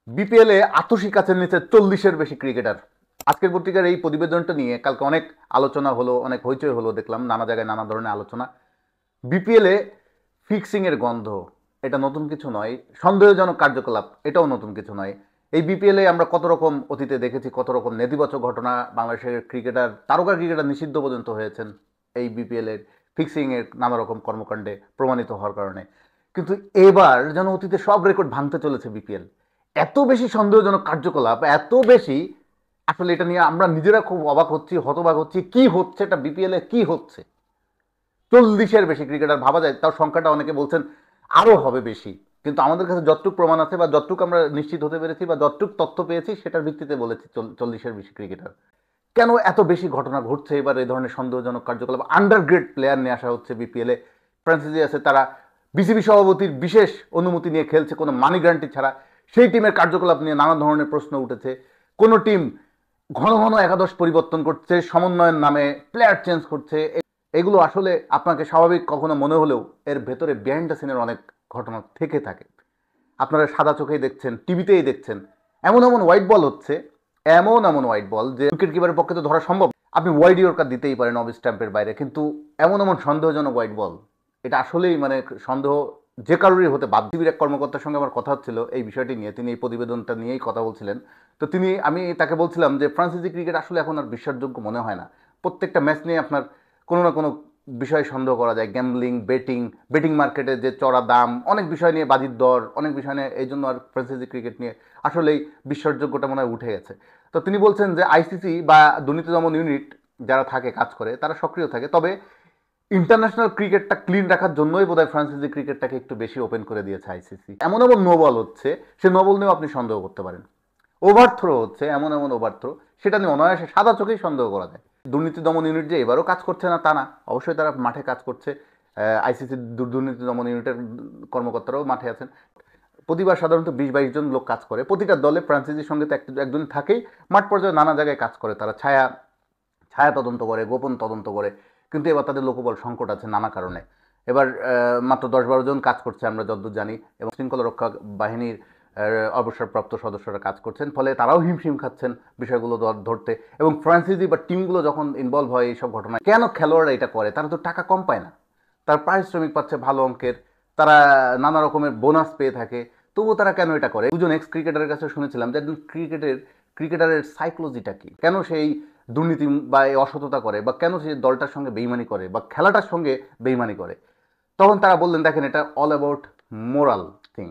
বিপিএলে ৮০ কাছের নিচে ৪০-এর বেশি ক্রিকেটার। আজকের পত্রিকার এই প্রতিবেদনটা নিয়ে কালকে অনেক আলোচনা হলো, অনেক হইচই হলো, দেখলাম নানা জায়গায় নানা ধরনের আলোচনা। বিপিএলে ফিক্সিং এর গন্ধ, এটা নতুন কিছু নয়। সন্দেহজনক কার্যকলাপ, এটাও নতুন কিছু নয়। এই বিপিএলে আমরা কত রকম অতীতে দেখেছি, কত রকম নেতিবাচক ঘটনা। বাংলাদেশের ক্রিকেটার, তারকা ক্রিকেটার নিষিদ্ধ পর্যন্ত হয়েছেন এই বিপিএলের ফিক্সিং এর নানা রকম কর্মকাণ্ডে প্রমাণিত হওয়ার কারণে। কিন্তু এবার যেন অতীতে সব রেকর্ড ভাঙতে চলেছে বিপিএল। এত বেশি সন্দেহজনক কার্যকলাপ, এত বেশি, আসলে এটা নিয়ে আমরা নিজেরা খুব অবাক হচ্ছি, হতবাক হচ্ছি। কি হচ্ছে এটা বিপিএল এ, কি হচ্ছে? ৪০-এর বেশি ক্রিকেটার ভাবা যায়, তাও সংখ্যাটা অনেকে বলছেন আরো হবে বেশি। কিন্তু আমাদের কাছে যতটুকু প্রমাণ আছে বা যতটুকু আমরা নিশ্চিত হতে পেরেছি বা যতটুকু তথ্য পেয়েছি সেটার ভিত্তিতে বলেছি ৪০-এর বেশি ক্রিকেটার। কেন এত বেশি ঘটনা ঘটছে এবার? এই ধরনের সন্দেহজনক কার্যকলাপ, আন্ডারগ্রেড প্লেয়ার নিয়ে আসা হচ্ছে বিপিএলে। ফ্রান্সিজি আছে, তারা বিসিবি সভাপতির বিশেষ অনুমতি নিয়ে খেলছে কোনো মানি গ্যারান্টি ছাড়া। সেই টিমের কার্যকলাপ নিয়ে নানা ধরনের প্রশ্ন উঠেছে। কোনো টিম ঘন ঘন একাদশ পরিবর্তন করছে, সমন্বয়ের নামে প্লেয়ার চেঞ্জ করছে। এগুলো আসলে আপনাকে স্বাভাবিক কখনো মনে হলেও এর ভেতরে বিহাইন্ড দ্য সিনের অনেক ঘটনা থেকে থাকে। আপনারা সাদা চোখেই দেখছেন, টিভিতেই দেখছেন। এমন এমন হোয়াইট বল হচ্ছে, এমন এমন হোয়াইট বল যে উইকেট কিপারের পক্ষে তো ধরা সম্ভব। আপনি ওয়াইড ইয়র্কার দিতেই পারেন অফ স্ট্যাম্পের বাইরে, কিন্তু এমন এমন সন্দেহজনক হোয়াইট বল, এটা আসলেই মানে সন্দেহ যে কারোরই হতে বাধ্য। বিসিবির এক কর্মকর্তার সঙ্গে আমার কথা হচ্ছিল এই বিষয়টি নিয়ে, তিনি এই প্রতিবেদনটা নিয়েই কথা বলছিলেন। তো আমি তাকে বলছিলাম যে ফ্রান্সিসি ক্রিকেট আসলে এখন আর বিশ্বাসযোগ্য মনে হয় না। প্রত্যেকটা ম্যাচ নিয়ে আপনার কোনো না কোনো বিষয়ে সন্দেহ করা যায়। গ্যাম্বলিং, বেটিং মার্কেটে যে চড়া দাম, অনেক বিষয় নিয়ে বাজির দর, অনেক বিষয় নিয়ে, এই জন্য আর ফ্রান্সিসি ক্রিকেট নিয়ে আসলেই বিশ্বাসযোগ্যতা মনে হয় উঠে গেছে। তো তিনি বলছেন যে আইসিসি বা দুর্নীতি দমন ইউনিট যারা থাকে, কাজ করে, তারা সক্রিয় থাকে। তবে ইন্টারন্যাশনাল ক্রিকেটটা ক্লিন রাখার জন্যই বোধহয় ফ্রান্সিসি ক্রিকেটটাকে একটু বেশি ওপেন করে দিয়েছে আইসিসি। এমন এমন নো বল হচ্ছে, সে নো বল নিয়েও আপনি সন্দেহ করতে পারেন। ওভার থ্রো হচ্ছে, এমন এমন ওভার থ্রো, সেটা নিয়ে অনায়াসে সাদা চোখেই সন্দেহ করা যায়। দুর্নীতি দমন ইউনিট যে এবারও কাজ করছে না তা না, অবশ্যই তারা মাঠে কাজ করছে। আইসিসি দুর্নীতি দমন ইউনিটের কর্মকর্তারাও মাঠে আছেন। প্রতিবার সাধারণত ২০-২২ জন লোক কাজ করে প্রতিটা দলে। ফ্রান্সিসির সঙ্গে তো একজন থাকেই। মাঠ পর্যায়ে নানা জায়গায় কাজ করে তারা, ছায়া ছায়া তদন্ত করে, গোপন তদন্ত করে। কিন্তু এবার তাদের লোকবল সংকট আছে নানা কারণে। এবার মাত্র ১০-১২ জন কাজ করছে আমরা যতদূর জানি, এবং শৃঙ্খলা রক্ষা বাহিনীর অবসরপ্রাপ্ত সদস্যরা কাজ করছেন, ফলে তারাও হিমশিম খাচ্ছেন বিষয়গুলো ধরতে। এবং ফ্রান্সিসি বা টিমগুলো যখন ইনভলভ হয় এইসব ঘটনায়, কেন খেলোয়াড়রা এটা করে? তারা তো টাকা কম পায় না, তার পারিশ্রমিক পাচ্ছে ভালো অঙ্কের, তারা নানা রকমের বোনাস পেয়ে থাকে, তবুও তারা কেন এটা করে? দুজন এক্স ক্রিকেটারের কাছে শুনেছিলাম যে একজন ক্রিকেটারের সাইকোলজিটা কি, কেন সেই দুর্নীতি বা এই অসততা করে, বা কেন সে দলটার সঙ্গে বেইমানি করে বা খেলাটার সঙ্গে বেইমানি করে। তখন তারা বললেন, দেখেন, এটা অল অ্যাবাউট মোরাল থিং।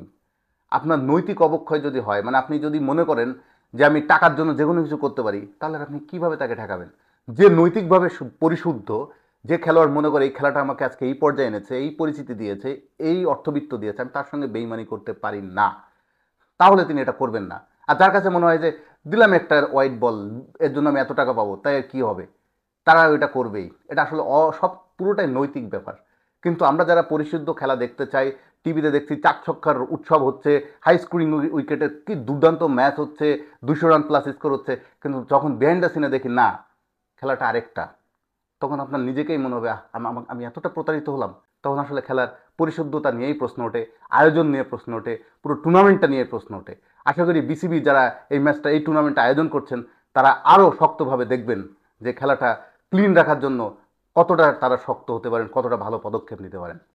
আপনার নৈতিক অবক্ষয় যদি হয়, মানে আপনি যদি মনে করেন যে আমি টাকার জন্য যে কোনো কিছু করতে পারি, তাহলে আপনি কিভাবে তাকে ঠেকাবেন? যে নৈতিকভাবে পরিশুদ্ধ, যে খেলোয়াড় মনে করে এই খেলাটা আমাকে আজকে এই পর্যায়ে এনেছে, এই পরিচিতি দিয়েছে, এই অর্থবিত্ত দিয়েছে, আমি তার সঙ্গে বেইমানি করতে পারি না, তাহলে তিনি এটা করবেন না। আর যার কাছে মনে হয় যে দিলাম একটা হোয়াইট বল, এর জন্য আমি এত টাকা পাবো, তাই আর কি হবে, তারা ওইটা করবেই। এটা আসলে সব পুরোটাই নৈতিক ব্যাপার। কিন্তু আমরা যারা পরিশুদ্ধ খেলা দেখতে চাই, টিভিতে দেখছি ৪ ছক্কার উৎসব হচ্ছে, হাই স্কোরিং উইকেটে কি দুর্দান্ত ম্যাচ হচ্ছে, ২০০ রান প্লাস স্কোর হচ্ছে, কিন্তু যখন বিহাইন্ড দ্য সিনে দেখি না, খেলাটা আরেকটা, তখন আপনার নিজেকেই মনে হবে আমি এতটা প্রতারিত হলাম। তখন আসলে খেলার পরিশুদ্ধতা নিয়েই প্রশ্ন ওঠে, আয়োজন নিয়ে প্রশ্ন ওঠে, পুরো টুর্নামেন্টটা নিয়ে প্রশ্ন ওঠে। আশা করি বিসিবি যারা এই ম্যাচটা, এই টুর্নামেন্টটা আয়োজন করছেন, তারা আরও শক্তভাবে দেখবেন যে খেলাটা ক্লিন রাখার জন্য কতটা তারা শক্ত হতে পারেন, কতটা ভালো পদক্ষেপ নিতে পারেন।